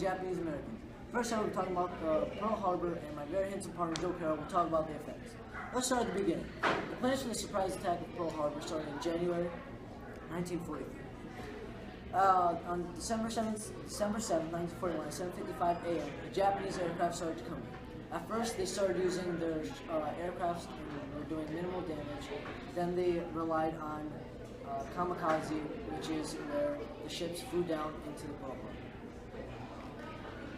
Japanese Americans. First, I will be talking about Pearl Harbor, and my very handsome partner Joe Carroll will talk about the effects. Let's start at the beginning. The plans for the surprise attack of Pearl Harbor started in January 1943. On December 7th, 1941, at 7:55 a.m., the Japanese aircraft started to come in. At first, they started using their aircrafts and were doing minimal damage. Then they relied on kamikaze, which is where the ships flew down into the Pearl Harbor.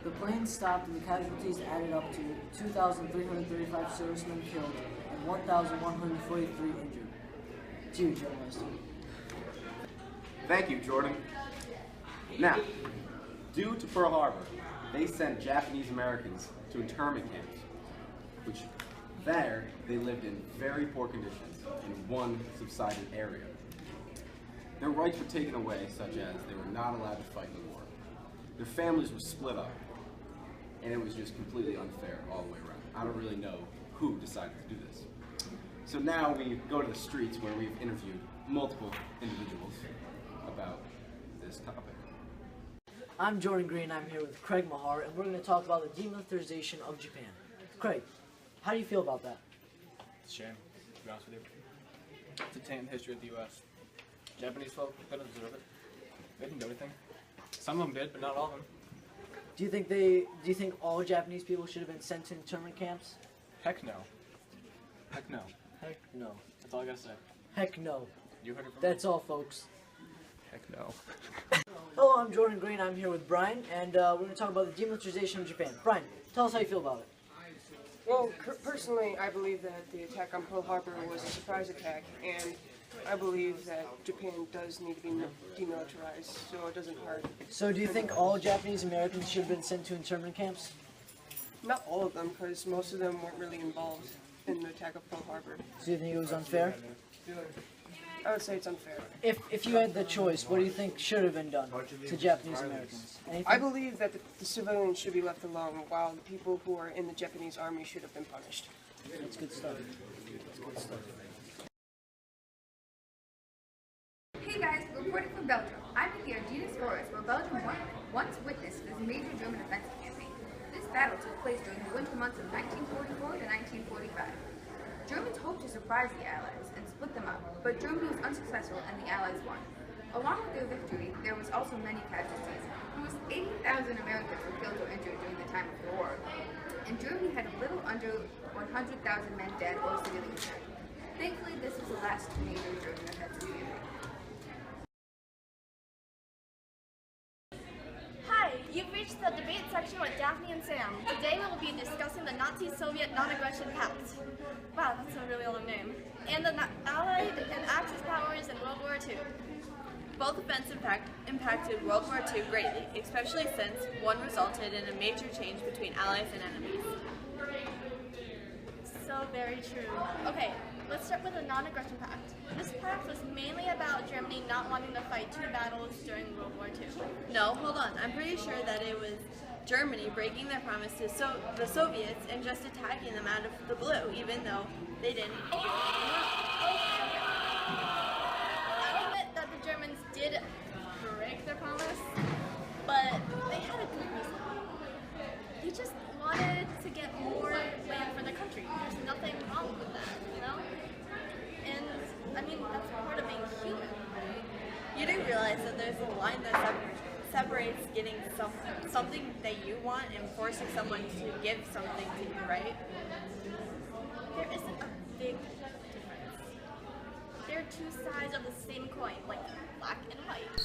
The planes stopped and the casualties added up to 2,335 servicemen killed and 1,143 injured. To you, journalist. Thank you, Jordan. Now, due to Pearl Harbor, they sent Japanese Americans to internment camps, which there they lived in very poor conditions in one subsided area. Their rights were taken away, such as they were not allowed to fight in the war. Their families were split up, and it was just completely unfair all the way around. I don't really know who decided to do this. So now we go to the streets where we've interviewed multiple individuals about this topic. I'm Jordan Green. I'm here with Craig Mahar, and we're going to talk about the demilitarization of Japan. Craig, how do you feel about that? It's a shame, to be honest with you. It's a tainted history of the U.S. Japanese folk, they don't deserve it. They didn't do anything. Some of them did, but not all of them. Do you think all Japanese people should have been sent to internment camps? Heck no. Heck no. Heck no. That's all I gotta say. Heck no. You heard it from That's all, folks. Heck no. Hello, I'm Jordan Green. I'm here with Brian, and we're going to talk about the demilitarization of Japan. Brian, tell us how you feel about it. Well, personally, I believe that the attack on Pearl Harbor was a surprise attack, and I believe that Japan does need to be demilitarized, so it doesn't hurt. So do you think all Japanese Americans should have been sent to internment camps? Not all of them, because most of them weren't really involved in the attack of Pearl Harbor. So you think it was unfair? I would say it's unfair. If you had the choice, what do you think should have been done to Japanese Americans? Anything? I believe that the civilians should be left alone, while the people who are in the Japanese army should have been punished. That's good stuff. That's good stuff. Hey guys, reporting from Belgium. I'm in the Ardennes Forest, where Belgium once witnessed this major German offensive campaign. This battle took place during the winter months of 1944 to 1945. Germans hoped to surprise the Allies and split them up, but Germany was unsuccessful and the Allies won. Along with their victory, there was also many casualties. Almost 80,000 Americans were killed or injured during the time of the war, and Germany had a little under 100,000 men dead or severely injured. Thankfully, this was the last major German offensive campaign. Hi, you've reached the debate section with Daphne and Sam. Today we will be discussing the Nazi-Soviet Non-Aggression Pact. Wow, that's a really long name. And the Allied and Axis powers in World War II. Both events impacted World War II greatly, especially since one resulted in a major change between allies and enemies. So very true. Okay, let's start with the Non-Aggression Pact. This pact was mainly about Germany not wanting to fight two battles during World War II. No, hold on. I'm pretty sure that it was Germany breaking their promise to the Soviets and just attacking them out of the blue, even though they didn't. I admit that the Germans did break their promise, but they had a good reason. They just wanted to get more land for their country. There's nothing wrong with that, you know? And, I mean, that's part of being human, right? You do realize that there's a line that separates getting something that you want and forcing someone to give something to you, right? There isn't a big difference. They're two sides of the same coin, like black and white.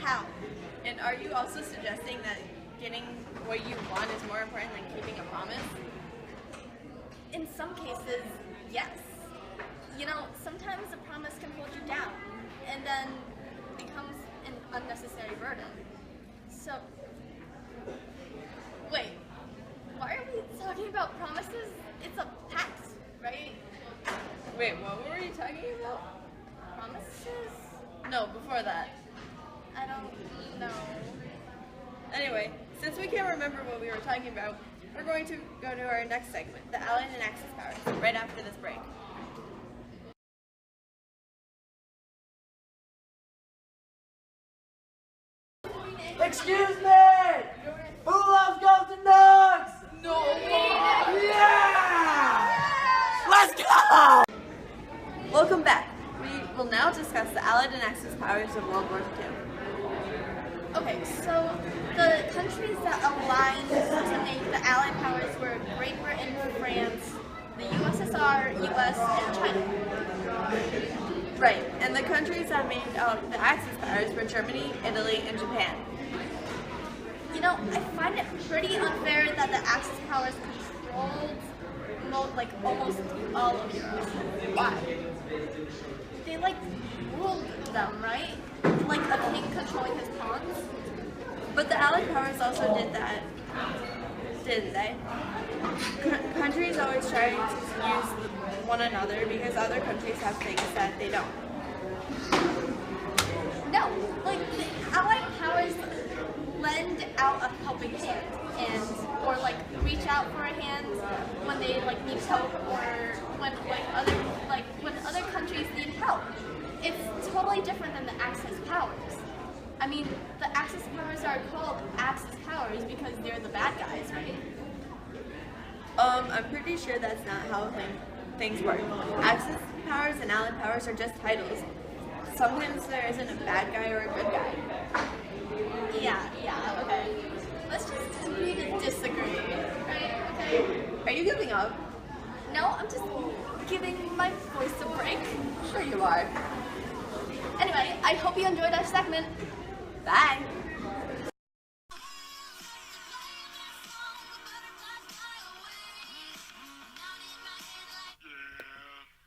How? And are you also suggesting that getting what you want is more important than keeping a promise? In some cases, yes. You know, sometimes a promise can hold you down, and then becomes an unnecessary burden. So, wait, why are we talking about promises? It's a pact, right? Wait, what were you talking about? Promises? No, before that. I don't know. Anyway, since we can't remember what we were talking about, we're going to go to our next segment, the Allied and Axis powers, right after this break. countries that aligned to make the Allied powers were Great Britain, France, the USSR, US, and China. Right, and the countries that made out the Axis powers were Germany, Italy, and Japan. You know, I find it pretty unfair that the Axis powers controlled almost all of Europe. Why? They ruled them, right? Like a king controlling his pawns. But the Allied powers also did that, didn't they? Countries always try to use one another because other countries have things that they don't. No, the Allied powers lend out a helping hand or reach out for a hand when they need help or when other countries need help. It's totally different than the Axis powers. I mean, the Axis powers are called Axis powers because they're the bad guys, right? I'm pretty sure that's not how things work. Axis powers and Allied powers are just titles. Sometimes there isn't a bad guy or a good guy. Yeah, okay. Let's just agree to disagree, right? Okay. Are you giving up? No, I'm just giving my voice a break. Sure you are. Anyway, I hope you enjoyed our segment. Bye.